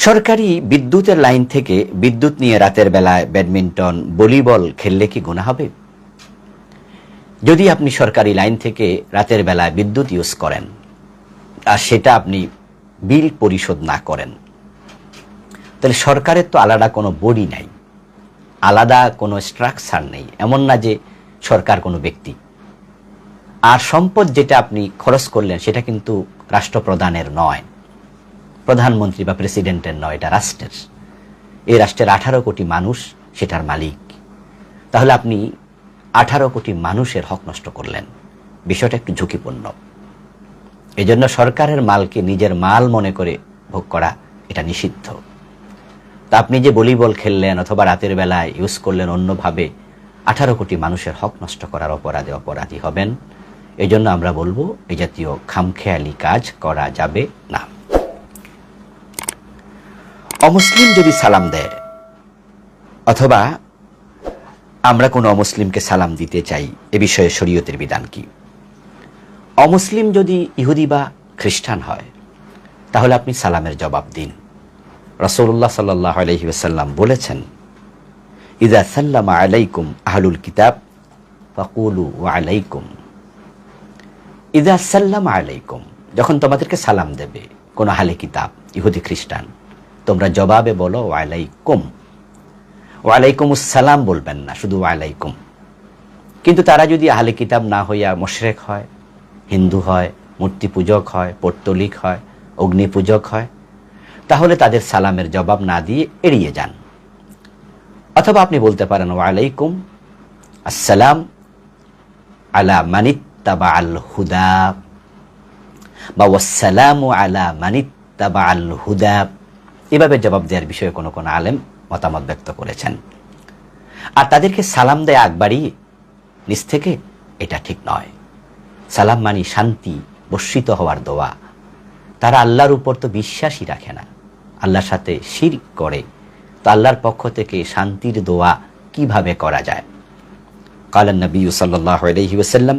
সরকারি বিদ্যুতের লাইন থেকে বিদ্যুৎ নিয়ে রাতের বেলায় ব্যাডমিন্টন, ভলিবল খেললে কি গুনাহ হবে? যদি আপনি সরকারি লাইন থেকে রাতের বেলায় বিদ্যুৎ ইউজ করেন আর সেটা আপনি বিল পরিশোধ না করেন, তাহলে সরকারের তো আলাদা কোনো বডি নাই, আলাদা কোনো স্ট্রাকচার নেই। এমন না যে সরকার কোনো ব্যক্তি। আর সম্পদ যেটা আপনি খরচ করলেন সেটা কিন্তু রাষ্ট্রপ্রধানের নয়, প্রধানমন্ত্রী বা প্রেসিডেন্টের নয়, এটা রাষ্ট্রের। এই রাষ্ট্রের 18 কোটি মানুষ সেটার মালিক। তাহলে আপনি 18 কোটি মানুষের হক নষ্ট করলেন। বিষয়টা একটু ঝুঁকিপূর্ণ। এজন্য সরকারের মালকে নিজের মাল মনে করে ভোগ করা এটা নিষিদ্ধ। তা আপনি যে ভলিবল খেললেন অথবা রাতের বেলায় ইউজ করলেন অন্যভাবে, 18 কোটি মানুষের হক নষ্ট করার অপরাধী হবেন। এই জন্য আমরা বলবো এই জাতীয় খামখেয়ালি কাজ করা যাবে না। অমুসলিম যদি সালাম দেয় অথবা আমরা কোনো অমুসলিমকে সালাম দিতে চাই, এ বিষয়ে শরীয়তের বিধান কি? অমুসলিম যদি ইহুদি বা খ্রিস্টান হয় তাহলে আপনি সালামের জবাব দিন। রাসূলুল্লাহ সাল্লাল্লাহু আলাইহি ওয়াসাল্লাম বলেছেন, ইযা সাল্লামা আলাইকুম আহলুল কিতাব ফাকুলু ওয়া আলাইকুম। ইযা সাল্লামা আলাইকুম, যখন তোমাদেরকে সালাম দেবে কোনো আহলে কিতাব, ইহুদি খ্রিস্টান, তোমরা জবাবে বলো ওয়া আলাইকুম। ওয়া আলাইকুমুস সালাম বলবেন না, শুধু ওয়া আলাইকুম। কিন্তু তারা যদি আহলে কিতাব না হইয়া মুশরিক হয়, হিন্দু হয়, মূর্তি পূজক হয়, পৌত্তলিক হয়, অগ্নি পূজক হয়, তাহলে তাদের সালামের জবাব না দিয়ে এড়িয়ে যান। অথবা আপনি বলতে পারেন ওয়া আলাইকুম আসসালাম আলা মানিত্তাবা আল হুদা বা ওয়াসসালামু আলা মানিত্তাবা আল হুদা। এভাবে জবাব দেওয়ার বিষয়ে কোনো কোনো আলেম মতামত ব্যক্ত করেছেন। আর তাদেরকে সালাম দেয় আকবারই নিজ থেকে, এটা ঠিক নয়। সালাম মানি শান্তি বর্ষিত হওয়ার দোয়া। তারা আল্লাহর উপর তো বিশ্বাসই রাখে না, আল্লাহর সাথে শিরক করে, তো আল্লাহর পক্ষ থেকে শান্তির দোয়া কিভাবে করা যায়? কালান নবী সাল্লাল্লাহু আলাইহি ওয়াসাল্লাম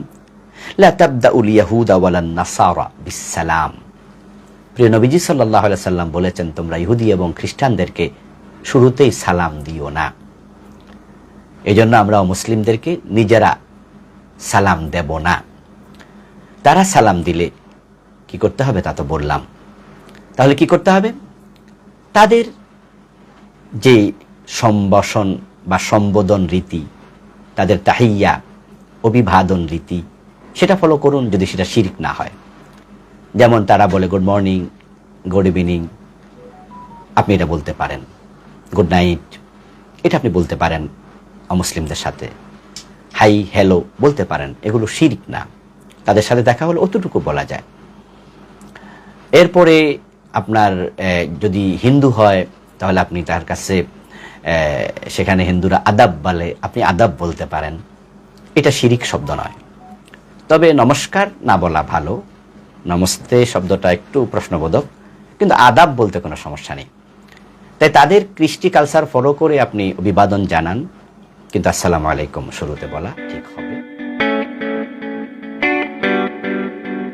লা তাবদাউল ইয়াহুদা ওয়ালান নাসারা বিসসালাম। প্রিয় নবীজি সাল্লাল্লাহু আলাইহি ওয়াসাল্লাম বলেছেন, তোমরা ইহুদি এবং খ্রিস্টানদেরকে শুরুতেই সালাম দিও না। এজন্য আমরা মুসলিমদেরকে নিজেরা সালাম দেব না। তারা সালাম দিলে কি করতে হবে তা তো বললাম। তাহলে কি করতে হবে? তাদের যে সম্ভাষণ বা সম্বোধন রীতি, তাদের তাহিয়া, অভিবাদন রীতি, সেটা ফলো করুন, যদি সেটা শিরক না হয়। যেমন তারা বলে গুড মর্নিং, গুড ইভিনিং, আপনি এটা বলতে পারেন। গুড নাইট, এটা আপনি বলতে পারেন অমুসলিমদের সাথে। হাই হ্যালো বলতে পারেন, এগুলো শিরক না। তাদের সাথে দেখা হলে অতটুকু বলা যায়। এরপরে আপনার যদি হিন্দু হয় তাহলে আপনি তার কাছে, সেখানে হিন্দুরা আদাব বলে, আপনি আদাব বলতে পারেন। এটা শিরক শব্দ নয়। তবে নমস্কার না বলা ভালো। নমস্তে শব্দটা একটু প্রশ্নবোধক, কিন্তু আদাব বলতে কোনো সমস্যা নেই। তাই তাদের কৃষ্টি কালচার ফলো করে আপনি অভিবাদন জানান, কিন্তু আসসালামু আলাইকুম শুরুতে বলা ঠিক হবে।